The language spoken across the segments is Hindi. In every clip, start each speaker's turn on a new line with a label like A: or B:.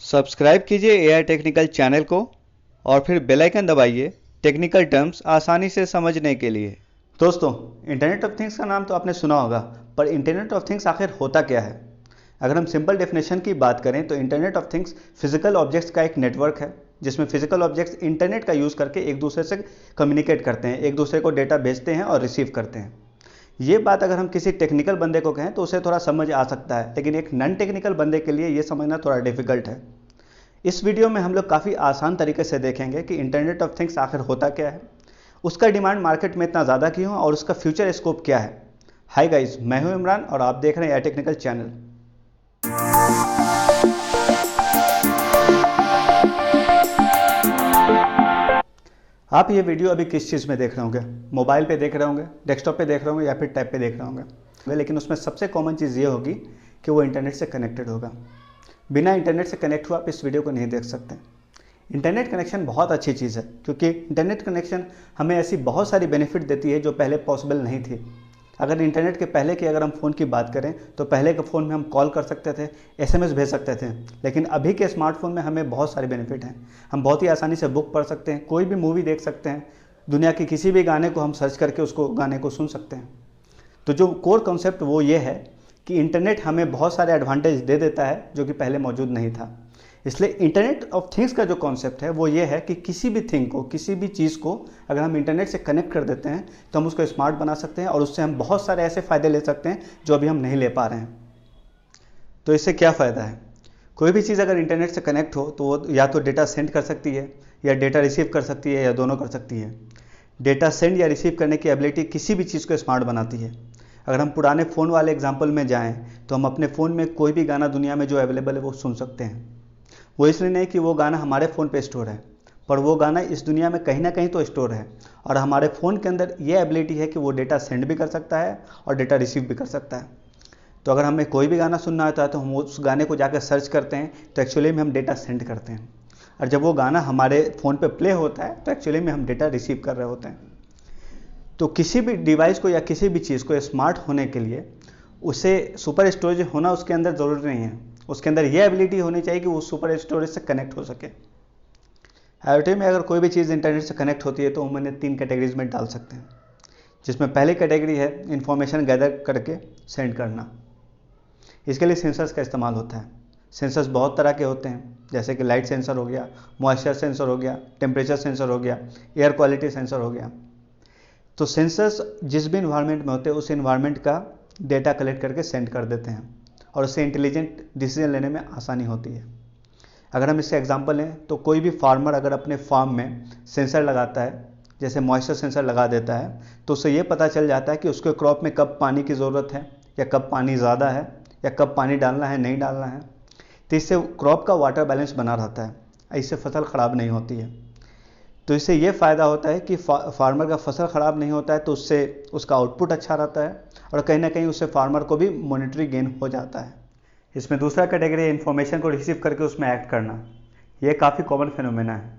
A: सब्सक्राइब कीजिए एआई टेक्निकल चैनल को और फिर बेल आइकन दबाइए टेक्निकल टर्म्स आसानी से समझने के लिए। दोस्तों, इंटरनेट ऑफ थिंग्स का नाम तो आपने सुना होगा, पर इंटरनेट ऑफ थिंग्स आखिर होता क्या है? अगर हम सिंपल डेफिनेशन की बात करें तो internet of things physical objects का एक नेटवर्क है जिसमें फिजिकल ऑब्जेक्ट्स इंटरनेट का यूज़ करके एक दूसरे से कम्युनिकेट करते हैं, एक दूसरे को डेटा भेजते हैं और रिसीव करते हैं। ये बात अगर हम किसी टेक्निकल बंदे को कहें तो उसे थोड़ा समझ आ सकता है, लेकिन एक नॉन टेक्निकल बंदे के लिए ये समझना थोड़ा डिफिकल्ट है। इस वीडियो में हम लोग काफ़ी आसान तरीके से देखेंगे कि इंटरनेट ऑफ थिंग्स आखिर होता क्या है, उसका डिमांड मार्केट में इतना ज़्यादा क्यों है और उसका फ्यूचर स्कोप क्या है। हाय गाइस, मैं हूं इमरान और आप देख रहे हैं एआई टेक्निकल चैनल। आप ये वीडियो अभी किस चीज़ में देख रहे होंगे? मोबाइल पे देख रहे होंगे, डेस्कटॉप पे देख रहे होंगे या फिर टैब पे देख रहे होंगे, लेकिन उसमें सबसे कॉमन चीज़ ये होगी कि वो इंटरनेट से कनेक्टेड होगा। बिना इंटरनेट से कनेक्ट हुआ आप इस वीडियो को नहीं देख सकते। इंटरनेट कनेक्शन बहुत अच्छी चीज़ है क्योंकि इंटरनेट कनेक्शन हमें ऐसी बहुत सारी बेनिफिट देती है जो पहले पॉसिबल नहीं थी। अगर इंटरनेट के पहले की अगर हम फ़ोन की बात करें तो पहले के फ़ोन में हम कॉल कर सकते थे, एसएमएस भेज सकते थे, लेकिन अभी के स्मार्टफोन में हमें बहुत सारे बेनिफिट हैं। हम बहुत ही आसानी से बुक पढ़ सकते हैं, कोई भी मूवी देख सकते हैं, दुनिया के किसी भी गाने को हम सर्च करके उसको गाने को सुन सकते हैं। तो जो कोर कॉन्सेप्ट वो ये है कि इंटरनेट हमें बहुत सारे एडवांटेज दे देता है जो कि पहले मौजूद नहीं था। इसलिए इंटरनेट ऑफ थिंग्स का जो कॉन्सेप्ट है वो ये है कि किसी भी थिंग को, किसी भी चीज़ को अगर हम इंटरनेट से कनेक्ट कर देते हैं तो हम उसको स्मार्ट बना सकते हैं और उससे हम बहुत सारे ऐसे फ़ायदे ले सकते हैं जो अभी हम नहीं ले पा रहे हैं। तो इससे क्या फ़ायदा है? कोई भी चीज़ अगर इंटरनेट से कनेक्ट हो तो वो या तो डेटा सेंड कर सकती है या डेटा रिसीव कर सकती है या दोनों कर सकती है। डेटा सेंड या रिसीव करने की एबिलिटी किसी भी चीज़ को स्मार्ट बनाती है। अगर हम पुराने फ़ोन वाले एग्जाम्पल में जाएं तो हम अपने फ़ोन में कोई भी गाना दुनिया में जो अवेलेबल है वो सुन सकते हैं। वो इसलिए नहीं कि वो गाना हमारे फ़ोन पे स्टोर है, पर वो गाना इस दुनिया में कहीं ना कहीं तो स्टोर है और हमारे फ़ोन के अंदर ये एबिलिटी है कि वो डेटा सेंड भी कर सकता है और डेटा रिसीव भी कर सकता है। तो अगर हमें कोई भी गाना सुनना होता है तो हम उस गाने को जाकर सर्च करते हैं तो एक्चुअली में हम डेटा सेंड करते हैं, और जब वो गाना हमारे फ़ोन पे प्ले होता है तो एक्चुअली में हम डेटा रिसीव कर रहे होते हैं। तो किसी भी डिवाइस को या किसी भी चीज़ को स्मार्ट होने के लिए उसे सुपर स्टोरेज होना उसके अंदर ज़रूरी नहीं है, उसके अंदर ये एबिलिटी होनी चाहिए कि वो सुपर स्टोरेज से कनेक्ट हो सके। IoT में अगर कोई भी चीज़ इंटरनेट से कनेक्ट होती है तो हम उन्हें 3 कैटेगरीज में डाल सकते हैं, जिसमें पहली कैटेगरी है इंफॉर्मेशन गैदर करके सेंड करना। इसके लिए सेंसर्स का इस्तेमाल होता है। सेंसर्स बहुत तरह के होते हैं, जैसे कि लाइट सेंसर हो गया, मॉइस्चर सेंसर हो गया, टेम्परेचर सेंसर हो गया, एयर क्वालिटी सेंसर हो गया। तो सेंसर्स जिस भी इन्वायरमेंट में होते हैं उस इन्वायरमेंट का डेटा कलेक्ट करके सेंड कर देते हैं और उससे इंटेलिजेंट डिसीजन लेने में आसानी होती है। अगर हम इससे एग्जांपल लें तो कोई भी फार्मर अगर अपने फार्म में सेंसर लगाता है, जैसे मॉइस्चर सेंसर लगा देता है, तो उससे ये पता चल जाता है कि उसके क्रॉप में कब पानी की ज़रूरत है या कब पानी ज़्यादा है या कब पानी डालना है, नहीं डालना है। तो इससे क्रॉप का वाटर बैलेंस बना रहता है, इससे फसल ख़राब नहीं होती है। तो इससे ये फ़ायदा होता है कि फार्मर का फसल ख़राब नहीं होता है, तो उससे उसका आउटपुट अच्छा रहता है और कहीं ना कहीं उससे फार्मर को भी मॉनेटरी गेन हो जाता है। इसमें दूसरा कैटेगरी है इन्फॉर्मेशन को रिसीव करके उसमें एक्ट करना। ये काफ़ी कॉमन फिनोमेना है।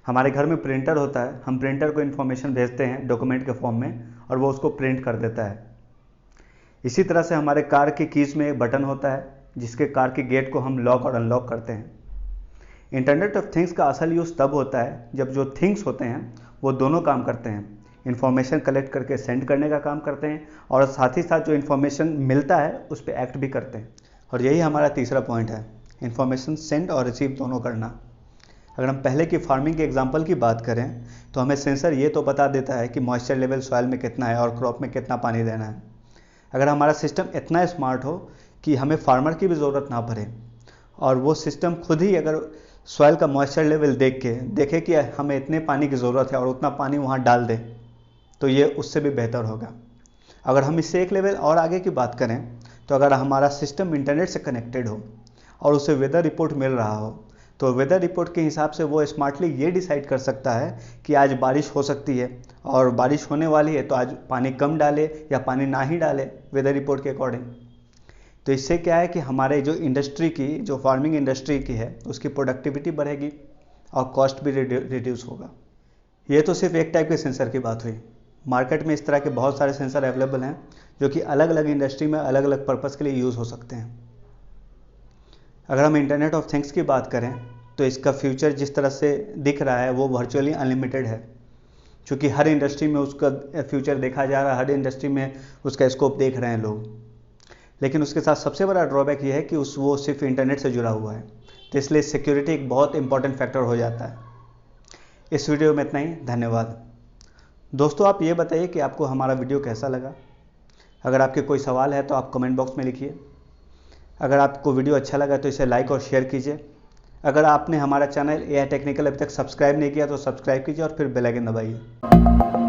A: हमारे घर में प्रिंटर होता है, हम प्रिंटर को इन्फॉर्मेशन भेजते हैं डॉक्यूमेंट के फॉर्म में और वो उसको प्रिंट कर देता है। इसी तरह से हमारे कार की कीज़ में एक बटन होता है जिसके कार के गेट को हम लॉक और अनलॉक करते हैं। इंटरनेट ऑफ थिंग्स का असल यूज़ तब होता है जब जो थिंग्स होते हैं वो दोनों काम करते हैं, इन्फॉर्मेशन कलेक्ट करके सेंड करने का काम करते हैं और साथ ही साथ जो इन्फॉर्मेशन मिलता है उस पर एक्ट भी करते हैं। और यही हमारा तीसरा पॉइंट है, इन्फॉर्मेशन सेंड और रिसीव दोनों करना। अगर हम पहले की फार्मिंग के एग्जाम्पल की बात करें तो हमें सेंसर ये तो बता देता है कि मॉइस्चर लेवल सॉइल में कितना है और क्रॉप में कितना पानी देना है। अगर हमारा सिस्टम इतना स्मार्ट हो कि हमें फार्मर की भी ज़रूरत ना पड़े और वो सिस्टम खुद ही अगर सॉइल का मॉइस्चर लेवल देखे कि हमें इतने पानी की ज़रूरत है और उतना पानी वहाँ डाल दे, तो ये उससे भी बेहतर होगा। अगर हम इससे एक लेवल और आगे की बात करें तो अगर हमारा सिस्टम इंटरनेट से कनेक्टेड हो और उसे वेदर रिपोर्ट मिल रहा हो तो वेदर रिपोर्ट के हिसाब से वो स्मार्टली ये डिसाइड कर सकता है कि आज बारिश हो सकती है और बारिश होने वाली है, तो आज पानी कम डाले या पानी ना ही डाले वेदर रिपोर्ट के अकॉर्डिंग। तो इससे क्या है कि हमारे जो इंडस्ट्री की, जो फार्मिंग इंडस्ट्री की है, उसकी प्रोडक्टिविटी बढ़ेगी और कॉस्ट भी रिड्यूस होगा। ये तो सिर्फ एक टाइप के सेंसर की बात हुई। मार्केट में इस तरह के बहुत सारे सेंसर अवेलेबल हैं जो कि अलग अलग इंडस्ट्री में अलग अलग पर्पज़ के लिए यूज़ हो सकते हैं। अगर हम इंटरनेट ऑफ थिंग्स की बात करें तो इसका फ्यूचर जिस तरह से दिख रहा है वो वर्चुअली अनलिमिटेड है, क्योंकि हर इंडस्ट्री में उसका फ्यूचर देखा जा रहा है, हर इंडस्ट्री में उसका स्कोप देख रहे हैं लोग। लेकिन उसके साथ सबसे बड़ा ड्रॉबैक ये है कि वो सिर्फ इंटरनेट से जुड़ा हुआ है, तो इसलिए सिक्योरिटी एक बहुत इंपॉर्टेंट फैक्टर हो जाता है। इस वीडियो में इतना ही, धन्यवाद। दोस्तों आप ये बताइए कि आपको हमारा वीडियो कैसा लगा। अगर आपके कोई सवाल है तो आप कमेंट बॉक्स में लिखिए। अगर आपको वीडियो अच्छा लगा तो इसे लाइक और शेयर कीजिए। अगर आपने हमारा चैनल AI टेक्निकल अभी तक सब्सक्राइब नहीं किया तो सब्सक्राइब कीजिए और फिर बेल आइकन दबाइए।